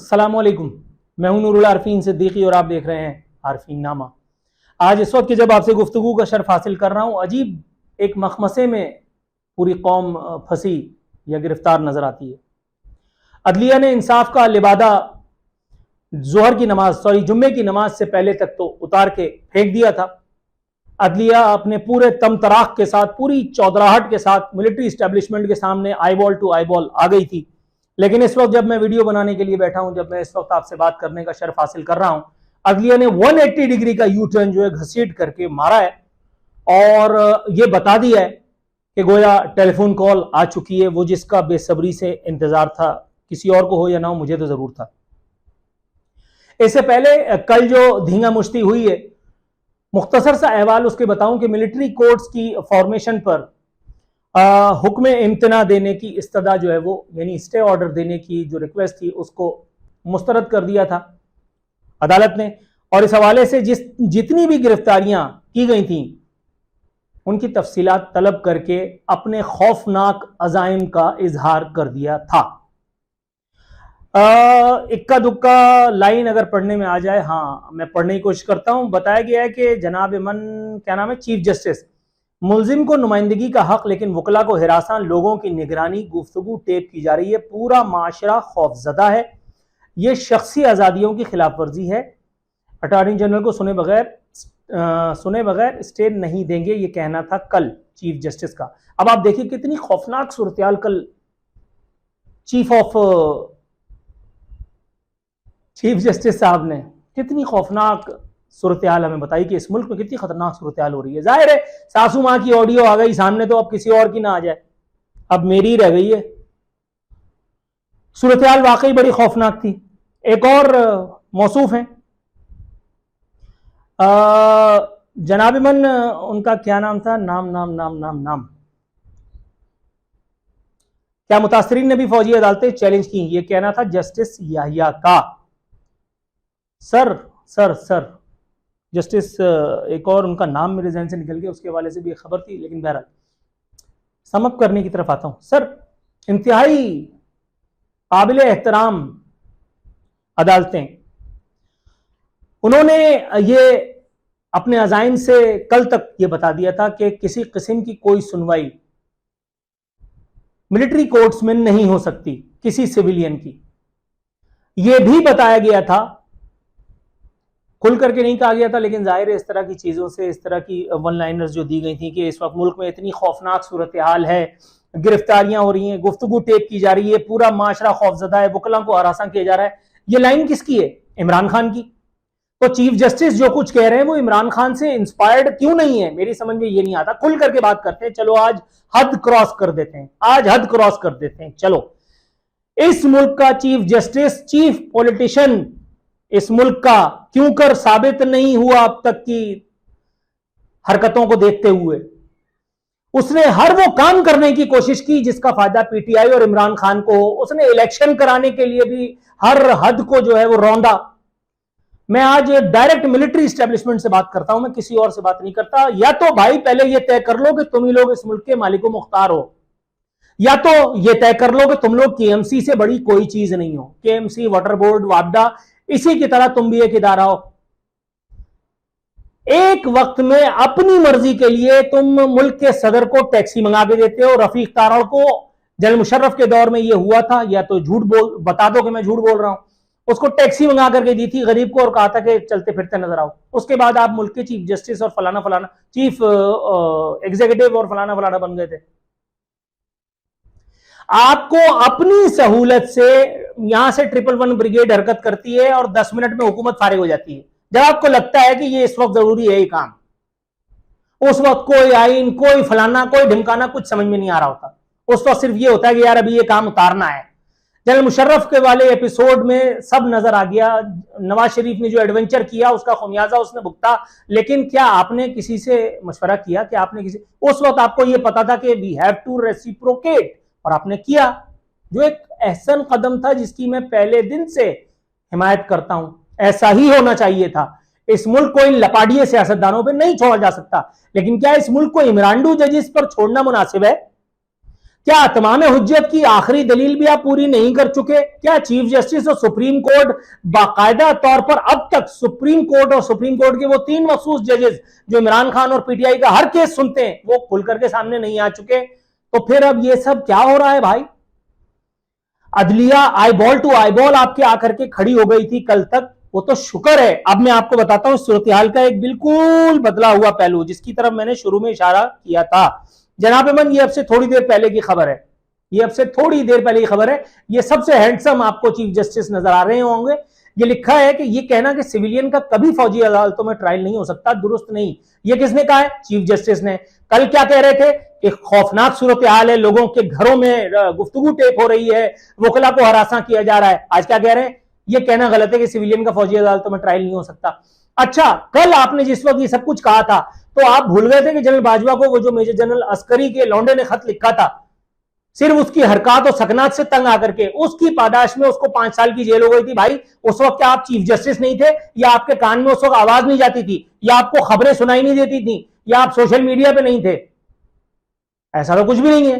अस्सलामुअलैकुम, मैं हूं नूरुल आरफीन सिद्दीकी और आप देख रहे हैं आरफीन नामा। आज इस वक्त की जब आपसे गुफ्तगू का शर्फ हासिल कर रहा हूं, अजीब एक मखमसे में पूरी कौम फंसी या गिरफ्तार नजर आती है। अदलिया ने इंसाफ का लिबादा जुम्मे की नमाज से पहले तक तो उतार के फेंक दिया था। अदलिया अपने पूरे तमतराक के साथ, पूरी चौधराहट के साथ मिलिट्री इस्टेब्लिशमेंट के सामने आईबॉल टू आईबॉल आ गई थी। लेकिन इस वक्त जब मैं वीडियो बनाने के लिए बैठा हूं, जब मैं इस वक्त आपसे बात करने का शर्फ हासिल कर रहा हूं, अदलिया ने 180 डिग्री का यू टर्न जो है घसीट करके मारा है और ये बता दिया है कि गोया टेलीफोन कॉल आ चुकी है, वो जिसका बेसब्री से इंतजार था, किसी और को हो या ना हो, मुझे तो जरूर था। इससे पहले कल जो धींगा मुश्ती हुई है, मुख्तसर सा अहवाल उसके बताऊं कि मिलिट्री कोर्ट्स की फॉर्मेशन पर हुक्म इम्तना देने की इस्तदा जो है वो, यानी स्टे ऑर्डर देने की जो रिक्वेस्ट थी, उसको मुस्तरद कर दिया था अदालत ने। और इस हवाले से जितनी भी गिरफ्तारियां की गई थी उनकी तफसीलात तलब करके अपने खौफनाक अजाइम का इजहार कर दिया था। इक्का दुक्का लाइन अगर पढ़ने में आ जाए, हाँ मैं पढ़ने की कोशिश करता हूं। बताया गया है कि जनाब मन, क्या नाम है, चीफ जस्टिस, मुलजिम को नुमाइंदगी का हक लेकिन वकला को हिरासान, लोगों की निगरानी, गुफ्तगू टेप की जा रही है, पूरा माशरा खौफजदा है, यह शख्सी आज़ादियों की खिलाफ वर्जी है, अटॉर्नी जनरल को सुने बगैर स्टे नहीं देंगे, ये कहना था कल चीफ जस्टिस का। अब आप देखिए कितनी खौफनाक सूरत-ए-हाल कल चीफ जस्टिस साहब ने कितनी खौफनाक सूरत-ए-हाल हमें बताई कि इस मुल्क में कितनी खतरनाक सूरत-ए-हाल हो रही है। जाहिर है सासू माँ की ऑडियो आ गई सामने तो अब किसी और की ना आ जाए, अब मेरी रह गई है। सूरत-ए-हाल वाकई बड़ी खौफनाक थी। एक और मौसूफ है जनाब मन, उनका क्या नाम था, नाम क्या मुतासरीन ने भी फौजी अदालतें चैलेंज की, ये कहना था जस्टिस याहिया का। सर जस्टिस, एक और उनका नाम मेरे जहन से निकल गया, उसके हवाले से भी एक खबर थी, लेकिन बहरहाल समअप करने की तरफ आता हूं। सर, इंतहाई काबिल एहतराम अदालतें, उन्होंने ये अपने अजाइम से कल तक ये बता दिया था कि किसी किस्म की कोई सुनवाई मिलिट्री कोर्ट्स में नहीं हो सकती किसी सिविलियन की। यह भी बताया गया था, खुल करके नहीं कहा गया था, लेकिन जाहिर है इस तरह की चीजों से, इस तरह की वन लाइनर्स जो दी गई थी कि इस वक्त मुल्क में इतनी खौफनाक सूरत हाल है, गिरफ्तारियां हो रही हैं, गुफ्तगू टेप की जा रही है, पूरा माशरा खौफजदा है, वकला को हरासा किया जा रहा है। ये लाइन किसकी है? इमरान खान की। तो चीफ जस्टिस जो कुछ कह रहे हैं वो इमरान खान से इंस्पायर्ड क्यों नहीं है? मेरी समझ में ये नहीं आता। खुल करके बात करते हैं, चलो आज हद क्रॉस कर देते हैं, चलो इस मुल्क का चीफ जस्टिस, चीफ पॉलिटिशियन इस मुल्क का क्यों कर साबित नहीं हुआ अब तक की हरकतों को देखते हुए? उसने हर वो काम करने की कोशिश की जिसका फायदा पीटीआई और इमरान खान को हो। उसने इलेक्शन कराने के लिए भी हर हद को जो है वो रौंदा। मैं आज डायरेक्ट मिलिट्री एस्टेब्लिशमेंट से बात करता हूं, मैं किसी और से बात नहीं करता। या तो भाई पहले ये तय कर लो कि तुम ही लोग इस मुल्क के मालिको मुख्तार हो, या तो ये तय कर लो कि तुम लोग केएमसी से बड़ी कोई चीज नहीं हो। केएमसी, वाटर बोर्ड, वापडा, इसी की तरह तुम भी एक इदारा हो। एक वक्त में अपनी मर्जी के लिए तुम मुल्क के सदर को टैक्सी मंगा के देते हो। रफीक तारड़ को जनरल मुशर्रफ के दौर में यह हुआ था, या तो बता दो कि मैं झूठ बोल रहा हूं। उसको टैक्सी मंगा करके दी थी गरीब को और कहा था कि चलते फिरते नजर आओ। उसके बाद आप मुल्क के चीफ जस्टिस और फलाना फलाना, चीफ एग्जीक्यूटिव और फलाना फलाना बन गए थे। आपको अपनी सहूलत से यहां से 111 ब्रिगेड हरकत करती है और 10 मिनट में हुकूमत फारिग हो जाती है। जब आपको लगता है कि ये इस वक्त जरूरी है ये काम, उस वक्त कोई आइन, कोई फलाना, कोई ढिमकाना कुछ समझ में नहीं आ रहा होता। उस वक्त सिर्फ ये होता है कि यार अभी ये काम उतारना है। जनरल मुशर्रफ के वाले एपिसोड में सब नजर आ गया। नवाज शरीफ ने जो एडवेंचर किया उसका खुमियाजा उसने भुगता। लेकिन क्या आपने किसी से मशवरा किया? कि आपने किसी, उस वक्त आपको यह पता था कि वी हैव टू रेसिप्रोकेट, और आपने किया, जो एक एहसन कदम था जिसकी मैं पहले दिन से हिमायत करता हूं। ऐसा ही होना चाहिए था। इस मुल्क को इन लपाड़िए सियासतदानों पर नहीं छोड़ा जा सकता। लेकिन क्या इस मुल्क को इमरानडू जजिस पर छोड़ना मुनासिब है? क्या तमाम हुज्जत की आखिरी दलील भी आप पूरी नहीं कर चुके? क्या चीफ जस्टिस और सुप्रीम कोर्ट बाकायदा तौर पर अब तक सुप्रीम कोर्ट और सुप्रीम कोर्ट के वो 3 मखसूस जजेस जो इमरान खान और पीटीआई का हर केस सुनते हैं वो खुल करके सामने नहीं आ चुके? तो फिर अब ये सब क्या हो रहा है भाई? अदलिया आईबॉल टू आईबॉल आपके आकर के खड़ी हो गई थी कल तक, वो तो शुक्र है। अब मैं आपको बताता हूं सूरत हाल का एक बिल्कुल बदला हुआ पहलू जिसकी तरफ मैंने शुरू में इशारा किया था। जनाब अमन, ये अब से थोड़ी देर पहले की खबर है, ये अब से थोड़ी देर पहले की खबर है। ये सबसे हैंडसम आपको चीफ जस्टिस नजर आ रहे होंगे। ये लिखा है कि ये कहना कि सिविलियन का कभी फौजी अदालतों में ट्रायल नहीं हो सकता, दुरुस्त नहीं। ये किसने कहा है? चीफ जस्टिस ने। कल क्या कह रहे थे? एक खौफनाक सूरत हाल है, लोगों के घरों में गुफ्तगू टेप हो रही है, वकला को हरासा किया जा रहा है। आज क्या कह रहे हैं? ये कहना गलत है कि सिविलियन का फौजी अदालतों में ट्रायल नहीं हो सकता। अच्छा, कल आपने जिस वक्त ये सब कुछ कहा था तो आप भूल गए थे कि जनरल बाजवा को वो जो मेजर जनरल अस्करी के लौंडे ने खत लिखा था, सिर्फ उसकी हरकत और सकनात से तंग आकर के उसकी पादाश में उसको 5 साल की जेल हो गई थी। भाई उस वक्त क्या आप चीफ जस्टिस नहीं थे? या आपके कान में उस वक्त आवाज नहीं जाती थी? या आपको खबरें सुनाई नहीं देती थी? या आप सोशल मीडिया पे नहीं थे? ऐसा तो कुछ भी नहीं है।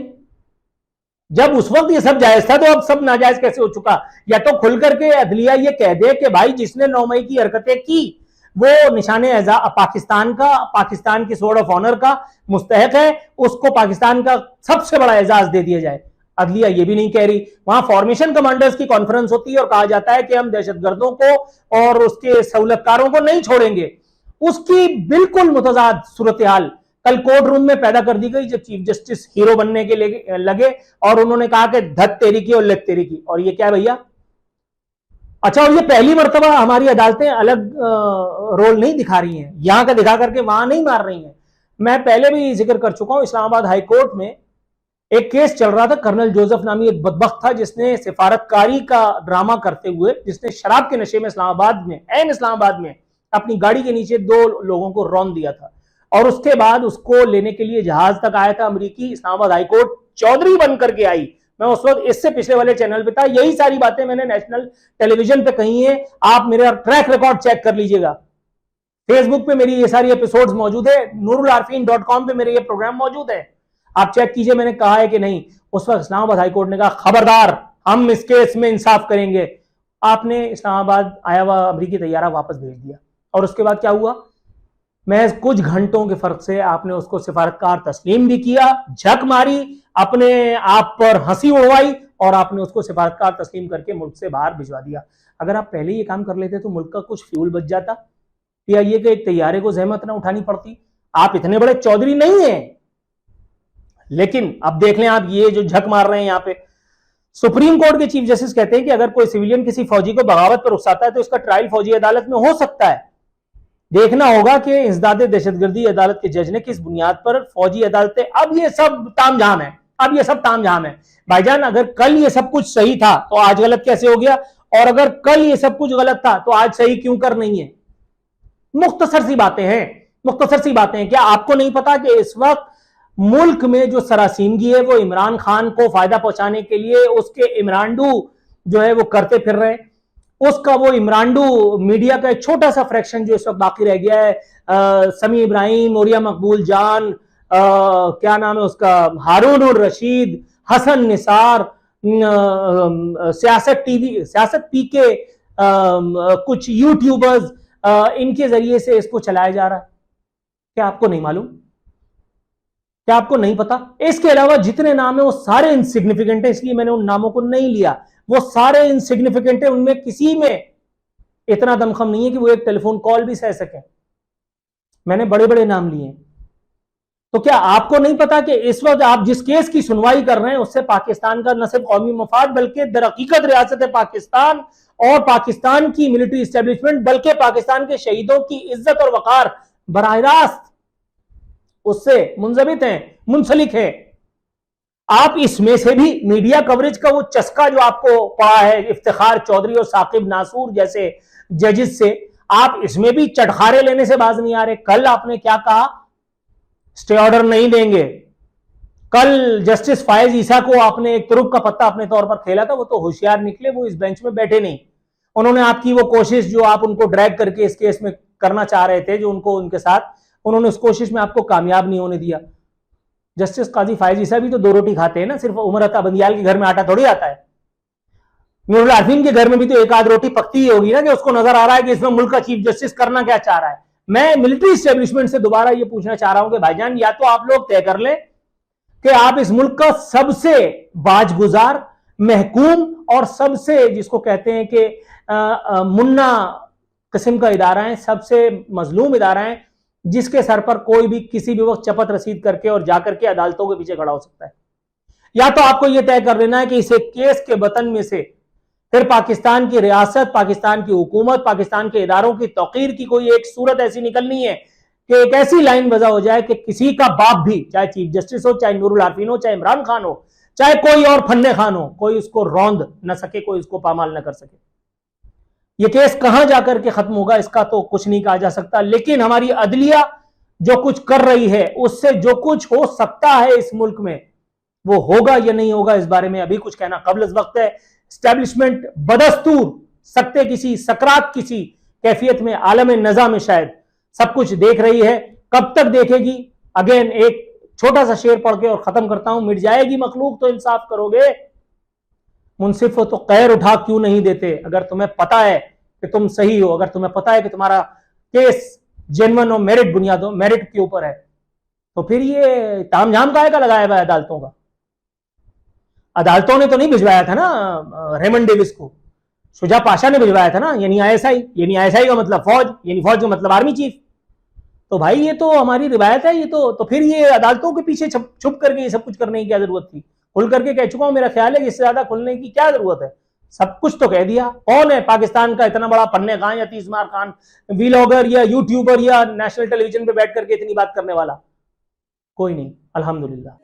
जब उस वक्त ये सब जायज था तो अब सब नाजायज कैसे हो चुका? या तो खुल करके अदलिया ये कह दे कि भाई जिसने 9 मई की हरकतें की वो निशाने पाकिस्तान का, पाकिस्तान की सोर्ड ऑफ ऑनर का मुस्तहक है, उसको पाकिस्तान का सबसे बड़ा एजाज दे दिया जाए। अदलिया ये भी नहीं कह रही। वहां फॉर्मेशन कमांडर्स की कॉन्फ्रेंस होती है और कहा जाता है कि हम दहशतगर्दों को और उसके सहूलतकारों को नहीं छोड़ेंगे। उसकी बिल्कुल मुतजाद सूरत हाल कल कोर्ट रूम में पैदा कर दी गई जब चीफ जस्टिस हीरो बनने के लगे और उन्होंने कहा कि धत तेरी की और लत तेरी की। और ये क्या भैया? अच्छा, और ये पहली मर्तबा हमारी अदालतें अलग रोल नहीं दिखा रही हैं, यहां का दिखा करके वहां नहीं मार रही हैं। मैं पहले भी जिक्र कर चुका हूं, इस्लामाबाद हाई कोर्ट में एक केस चल रहा था। कर्नल जोसेफ नामी एक बदबख्त था जिसने सिफारतकारी का ड्रामा करते हुए, जिसने शराब के नशे में इस्लामाबाद में, ऐन इस्लामाबाद में अपनी गाड़ी के नीचे 2 लोगों को रौंद दिया था और उसके बाद उसको लेने के लिए जहाज तक आया था अमेरिकी। इस्लामाबाद हाई कोर्ट चौधरी बनकर के आई। मैं उस वक्त इससे पिछले वाले चैनल पे था, यही सारी बातें मैंने नेशनल टेलीविजन पे कही है। आप मेरा ट्रैक रिकॉर्ड चेक कर लीजिएगा। फेसबुक पे मेरी ये सारी एपिसोड्स मौजूद है, nurularfin.com पे मेरे ये प्रोग्राम मौजूद है, आप चेक कीजिए मैंने कहा है कि नहीं। उस वक्त इस्लामाबाद हाई कोर्ट ने कहा खबरदार, हम इस केस में इंसाफ करेंगे। आपने इस्लामाबाद आया हुआ अमरीकी तैयारा वापस भेज दिया और उसके बाद क्या हुआ? महज कुछ घंटों के फर्क से आपने उसको सिफारतकार तस्लीम भी किया, झक मारी, अपने आप पर हंसी उड़वाई और आपने उसको सिफारतकार तस्लीम करके मुल्क से बाहर भिजवा दिया। अगर आप पहले ये काम कर लेते तो मुल्क का कुछ फ्यूल बच जाता, पीआईए के एक तैयारे को जहमत ना उठानी पड़ती। आप इतने बड़े चौधरी नहीं हैं। लेकिन अब देख लें आप ये जो झक मार रहे हैं यहां पे, सुप्रीम कोर्ट के चीफ जस्टिस कहते हैं कि अगर कोई सिविलियन किसी फौजी को बगावत पर उकसाता है तो इसका ट्रायल फौजी अदालत में हो सकता है। देखना होगा कि इंसदाद दहशतगर्दी अदालत के जज ने किस बुनियाद पर फौजी अदालतें, अब ये सब तामझाम है, अब ये सब तामझाम है भाईजान। अगर कल ये सब कुछ सही था तो आज गलत कैसे हो गया? और अगर कल ये सब कुछ गलत था तो आज सही क्यों कर नहीं है? मुख्तसर सी बातें हैं, मुख्तसर सी बातें हैं। क्या आपको नहीं पता कि इस वक्त मुल्क में जो सरासीमगी है वो इमरान खान को फायदा पहुंचाने के लिए उसके इमरानडू जो है वो करते फिर रहे हैं। उसका वो इमरानडू मीडिया का एक छोटा सा फ्रैक्शन जो इस वक्त बाकी रह गया है, समी इब्राहिम, मोरिया मकबूल जान, क्या नाम है उसका, हारून उर रशीद, हसन निसार, सियासत टीवी, सियासत पीके, कुछ यूट्यूबर्स, इनके जरिए से इसको चलाया जा रहा है। क्या आपको नहीं मालूम? क्या आपको नहीं पता? इसके अलावा जितने नाम है वो सारे इनसिग्निफिकेंट है, इसलिए मैंने उन नामों को नहीं लिया। वो सारे इनसिग्निफिकेंट है, उनमें किसी में इतना दमखम नहीं है कि वो एक टेलीफोन कॉल भी सह सके। मैंने बड़े बड़े नाम लिए। तो क्या आपको नहीं पता कि इस वक्त आप जिस केस की सुनवाई कर रहे हैं उससे पाकिस्तान का न सिर्फ कौमी मफाद बल्कि दरहकीकत रियासत पाकिस्तान और पाकिस्तान की मिलिट्री इस्टेब्लिशमेंट बल्कि पाकिस्तान के शहीदों की इज्जत और वकार बराह रास्त उससे मुंजबित है, मुंसलिक है। आप इसमें से भी मीडिया कवरेज का वो चस्का जो आपको पड़ा है इफ्तिखार चौधरी और साकिब नासूर जैसे जजेस से, आप इसमें भी चटखारे लेने से बाज नहीं आ रहे। कल आपने क्या कहा? स्टे ऑर्डर नहीं देंगे। कल जस्टिस फायज ईसा को आपने एक तुरुप का पत्ता अपने तौर पर खेला था, वो तो होशियार निकले, वो इस बेंच में बैठे नहीं। उन्होंने आपकी वो कोशिश जो आप उनको ड्रैग करके इस केस में करना चाह रहे थे, जो उनको उनके साथ, उन्होंने उस कोशिश में आपको कामयाब नहीं होने दिया। जस्टिस काजी फायज ईसा भी तो 2 रोटी खाते हैं ना, सिर्फ उमर अता बंदियाल के घर में आटा थोड़ी आता है। नूरुल आज़मीन के घर में भी तो एक आध रोटी पकती ही होगी ना, कि उसको नजर आ रहा है कि इसमें मुल्क का चीफ जस्टिस करना क्या चाह रहा है। मैं मिलिट्री स्टेब्लिशमेंट से दोबारा ये पूछना चाह रहा हूं कि भाईजान, या तो आप लोग तय कर लें कि आप इस मुल्क का सबसे बाजगुजार, महकूम और सबसे जिसको कहते हैं कि मुन्ना किस्म का इदारा है, सबसे मजलूम इदारा है, जिसके सर पर कोई भी किसी भी वक्त चपत रसीद करके और जाकर के अदालतों के पीछे खड़ा हो सकता है। या तो आपको यह तय कर लेना है कि इस केस के बतन में से फिर पाकिस्तान की रियासत, पाकिस्तान की हुकूमत, पाकिस्तान के इदारों की तौकीर की कोई एक सूरत ऐसी निकलनी है कि एक ऐसी लाइन वजह हो जाए कि किसी का बाप भी, चाहे चीफ जस्टिस हो, चाहे नूरुल आरफीन हो, चाहे इमरान खान हो, चाहे कोई और फन्ने खान हो, कोई उसको रौंद न सके, कोई उसको पामाल न कर सके। ये केस कहां जाकर के खत्म होगा इसका तो कुछ नहीं कहा जा सकता, लेकिन हमारी अदलिया जो कुछ कर रही है उससे जो कुछ हो सकता है इस मुल्क में, वो होगा या नहीं होगा इस बारे में अभी कुछ कहना कबल वक्त है। स्टैब्लिशमेंट बदस्तूर सकते किसी सकरात किसी कैफियत में, आलम नजा में शायद सब कुछ देख रही है। कब तक देखेगी? अगेन एक छोटा सा शेर पढ़ के और खत्म करता हूं। मिट जाएगी मखलूक तो इंसाफ करोगे, मुनसिफ हो तो कैर उठा क्यों नहीं देते। अगर तुम्हें पता है कि तुम सही हो, अगर तुम्हें पता है कि तुम्हारा केस जेन्युइन और मेरिट बुनियादों मेरिट के ऊपर है, तो फिर ये तामझाम काहे का लगाया हुआ है अदालतों का? अदालतों ने तो नहीं भिजवाया था ना रेमंड डेविस को, शुजा पाशा ने भिजवाया था ना, यानी आईएसआई, यानी आईएसआई का मतलब फौज, यानी फौज का मतलब आर्मी चीफ। तो भाई ये तो हमारी रिवायत है, ये तो फिर ये अदालतों के पीछे छुप करके ये सब कुछ करने की क्या जरूरत थी? खुल करके कह चुका हूं, मेरा ख्याल है कि इससे ज्यादा खुलने की क्या जरूरत है? सब कुछ तो कह दिया। कौन है पाकिस्तान का इतना बड़ा पन्ने खान या तीसमार खान, वीलॉगर या यूट्यूबर या नेशनल टेलीविजन पे बैठ करके इतनी बात करने वाला? कोई नहीं, अल्हम्दुलिल्लाह।